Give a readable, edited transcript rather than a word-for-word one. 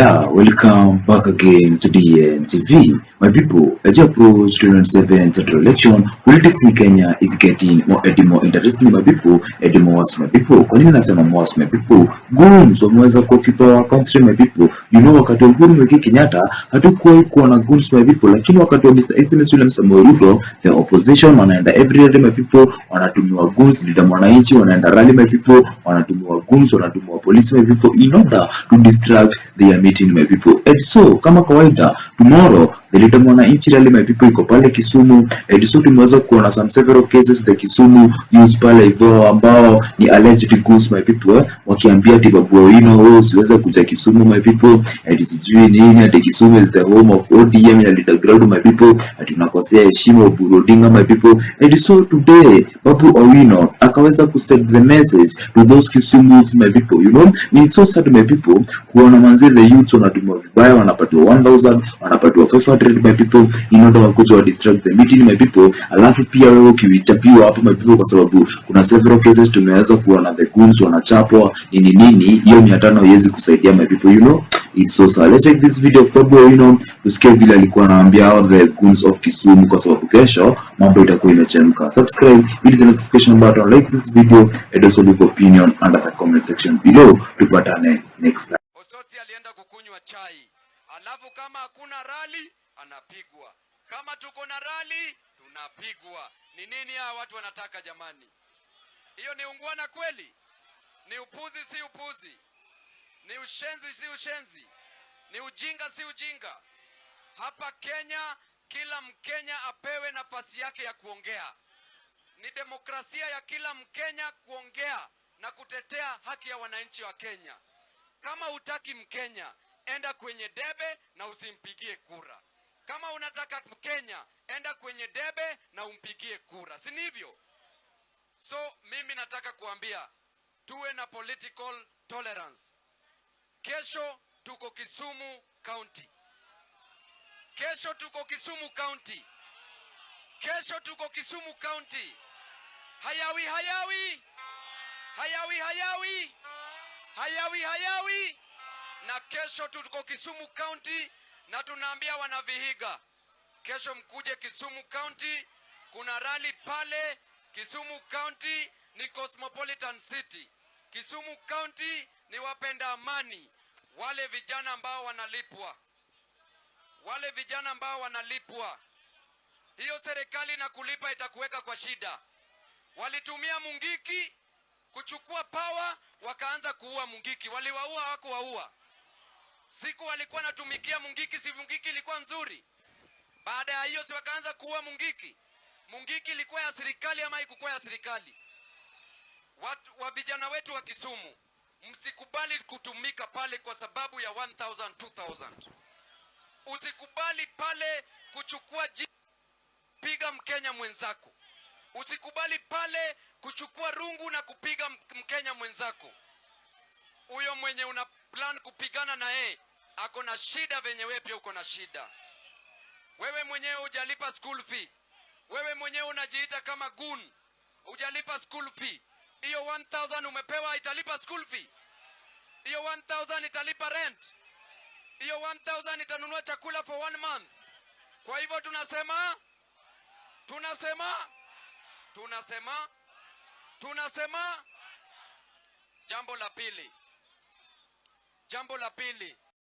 Yeah, welcome back again to DNTV. My people, as you approach 2027 central election, politics in Kenya is getting more interesting, my people, my people. Kwa nini nasema most, my people? Goons wameweza kuoccupy country, my people. You know, wakati wa Uhuru Muigai Kenyatta, hatukuwahi kuwa na goons, my people. Lakini wakati wa Mr. Excellency William Samoei Ruto, the opposition wanaenda every day, my people, wanatumiwa goons, leader mwananchi wanaenda rally, my people, wanatumiwa goons, wanatumiwa police, my people, in order to distract their meeting, my people. And so kama kawaida, tomorrow the leader mwananchi rally, my people, iko pale Kisumu. And so tumeweza kuona some several cases the Kisumu youth pale hivyo ambao ni alleged goons, my people, wakiambia ati Babu Owino siweza kuja Kisumu, my people, and sijui nini, ati Kisumu is the home of ODM ya leader ground, my people, ati tunakosea heshima Oburu Odinga, my people. And so today Babu Owino akaweza ku send the message to those Kisumu youth, my people. You know, it's so sad, my people, kuona manzi the youth wanatumiwa vibaya, wanapatiwa 1000, wanapatiwa 500, my people, in order wakuja wa distract the meeting, my people. Alafu pia wewe ukichapiwa hapo, my people, kwa sababu kuna several cases tumeweza kuona the goons wanachapwa nini, hiyo 500 haiwezi kusaidia, my people. You know, it's so sad. Let's check this video of Babu Owino, tusikie vile alikuwa anaambia all the goons of Kisumu, kwa sababu kesho mambo itakuwa imechemka. Subscribe, hit the notification button, like this video, and also leave opinion under the comment section below. Tupatane next time. Osoti alienda kukunywa chai, alafu kama hakuna rally anapigwa, kama tuko na rally tunapigwa. Ni nini hawa watu wanataka jamani? Hiyo ni ungwana kweli? Ni upuzi si upuzi? Ni ushenzi si ushenzi? Ni ujinga si ujinga? Hapa Kenya kila Mkenya apewe nafasi yake ya kuongea. Ni demokrasia ya kila Mkenya kuongea na kutetea haki ya wananchi wa Kenya. Kama hutaki Mkenya, enda kwenye debe na usimpigie kura. Kama unataka Mkenya, enda kwenye debe na umpigie kura. Si ndivyo? So mimi nataka kuambia tuwe na political tolerance. Kesho tuko Kisumu County. Kesho tuko Kisumu County. Kesho tuko Kisumu County. Hayawi hayawi. Hayawi hayawi. Hayawi hayawi. Na kesho tuko Kisumu County na tunaambia wanavihiga, kesho mkuje Kisumu County, kuna rally pale. Kisumu County ni cosmopolitan city. Kisumu County ni wapenda amani. Wale vijana ambao wanalipwa, wale vijana ambao wanalipwa, hiyo serikali na kulipa itakuweka kwa shida. Walitumia Mungiki kuchukua power, wakaanza kuua Mungiki. Waliwaua hawakuwaua? Siku walikuwa natumikia Mungiki, si Mungiki ilikuwa nzuri? Baada ya hiyo si wakaanza kuua Mungiki? Mungiki ilikuwa ya serikali ama haikuwa ya serikali? Watu wa vijana wetu wa Kisumu, msikubali kutumika pale kwa sababu ya 1000 2000. Usikubali pale kuchukua piga Mkenya mwenzako. Usikubali pale kuchukua rungu na kupiga Mkenya mwenzako. Huyo mwenye una plan kupigana na yeye ako na shida venye wewe pia uko na shida. Wewe mwenyewe hujalipa school fee. Wewe mwenyewe unajiita kama goon. Hujalipa school fee. Hiyo 1000 umepewa italipa school fee? Hiyo 1000 italipa rent? Hiyo 1000 itanunua chakula for 1 month? Kwa hivyo tunasema jambo la pili,